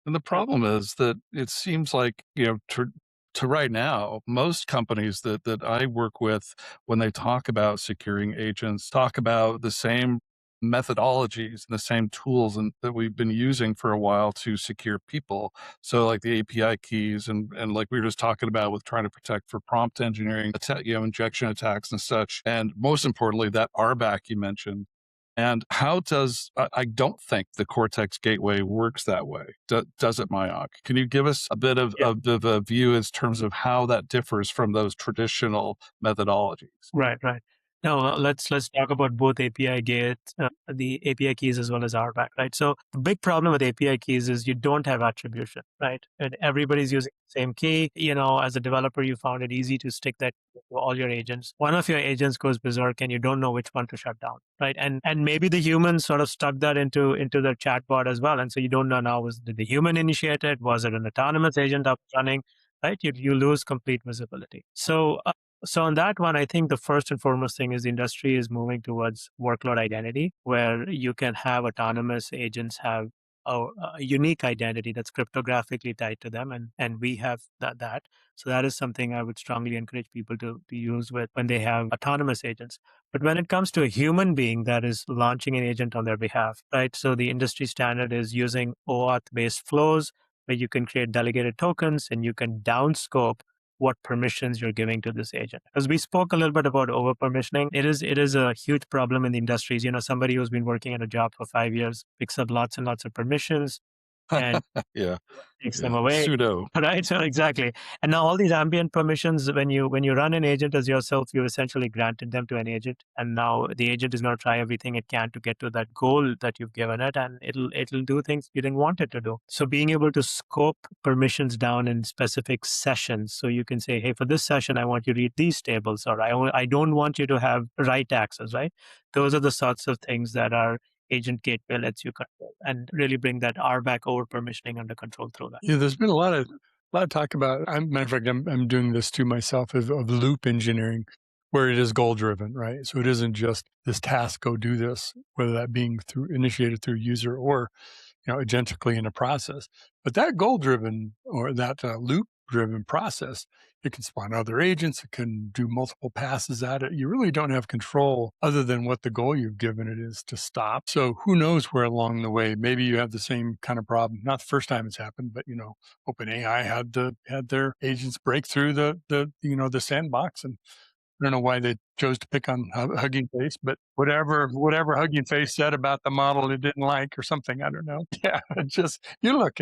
And the problem is that it seems like, to right now, most companies that I work with, when they talk about securing agents, talk about the same methodologies and the same tools that we've been using for a while to secure people. So like the API keys and like we were just talking about with trying to protect for prompt engineering, injection attacks and such. And most importantly, that RBAC you mentioned. And how does I don't think the Cortex Gateway works that way. Does it, Mayank? Can you give us a bit of a view in terms of how that differs from those traditional methodologies? Right, right. Now let's talk about both API gates, the API keys as well as RBAC, right? So the big problem with API keys is you don't have attribution, right? And everybody's using the same key. As a developer, you found it easy to stick that to all your agents. One of your agents goes berserk, and you don't know which one to shut down, right? And maybe the human sort of stuck that into the chatbot as well, and so you don't know now did the human initiate it? Was it an autonomous agent up running? Right? You lose complete visibility. So on that one, I think the first and foremost thing is the industry is moving towards workload identity, where you can have autonomous agents have a unique identity that's cryptographically tied to them, and we have that. So that is something I would strongly encourage people to use with when they have autonomous agents. But when it comes to a human being that is launching an agent on their behalf, right? So the industry standard is using OAuth-based flows where you can create delegated tokens and you can downscope what permissions you're giving to this agent. Because we spoke a little bit about over permissioning. It is a huge problem in the industries. Somebody who's been working at a job for 5 years picks up lots and lots of permissions and Yeah, takes them yeah. away. Pseudo. Right. So exactly. And now all these ambient permissions, when you run an agent as yourself, you've essentially granted them to an agent. And now the agent is going to try everything it can to get to that goal that you've given it, and it'll do things you didn't want it to do. So being able to scope permissions down in specific sessions. So you can say, hey, for this session, I want you to read these tables, or I don't want you to have write access, right? Those are the sorts of things that our agent gateway lets you control and really bring that RBAC over permissioning under control through that. Yeah, there's been a lot of talk about. Matter of fact, I'm doing this too myself of loop engineering, where it is goal driven, right? So it isn't just this task, go do this, whether that being initiated through user or agentically in a process. But that goal driven or that loop driven process, it can spawn other agents. It can do multiple passes at it. You really don't have control other than what the goal you've given it is to stop. So who knows where along the way, maybe you have the same kind of problem. Not the first time it's happened, but OpenAI had their agents break through the sandbox, and I don't know why they chose to pick on Hugging Face, but whatever Hugging Face said about the model it didn't like or something, I don't know. Yeah, you look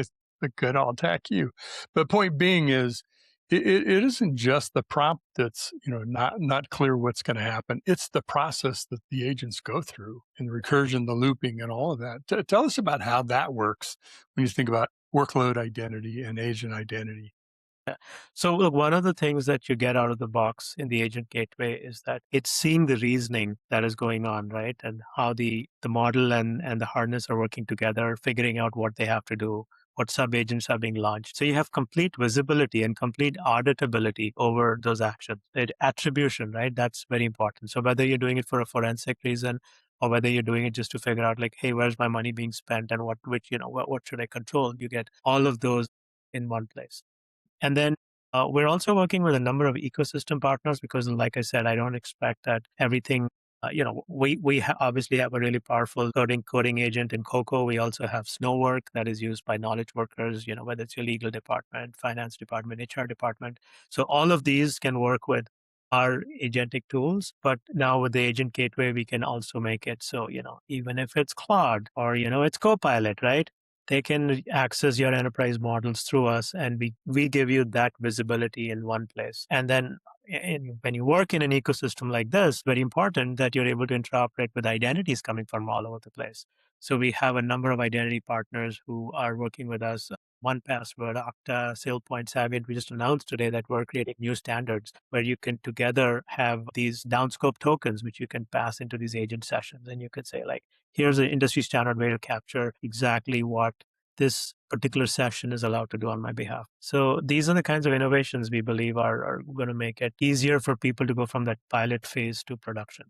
good, I'll attack you. But point being is, it isn't just the prompt that's not clear what's going to happen. It's the process that the agents go through and the recursion, the looping, and all of that. Tell us about how that works when you think about workload identity and agent identity. Yeah. So look, one of the things that you get out of the box in the agent gateway is that it's seeing the reasoning that is going on, right? And how the model and the harness are working together, figuring out what they have to do, what sub-agents are being launched. So you have complete visibility and complete auditability over those actions. Attribution, right? That's very important. So whether you're doing it for a forensic reason or whether you're doing it just to figure out like, hey, where's my money being spent and what should I control? You get all of those in one place. And then we're also working with a number of ecosystem partners because, like I said, I don't expect that everything. We obviously have a really powerful coding agent in Coco. We also have Snowwork that is used by knowledge workers. Whether it's your legal department, finance department, HR department. So all of these can work with our agentic tools. But now with the agent gateway, we can also make it so even if it's Claude or it's Copilot, right? They can access your enterprise models through us, and we give you that visibility in one place. And then when you work in an ecosystem like this, very important that you're able to interoperate with identities coming from all over the place. So we have a number of identity partners who are working with us. 1Password, Okta, SailPoint, Savient. We just announced today that we're creating new standards where you can together have these downscope tokens, which you can pass into these agent sessions. And you could say like, here's an industry standard way to capture exactly what this particular session is allowed to do on my behalf. So these are the kinds of innovations we believe are going to make it easier for people to go from that pilot phase to production.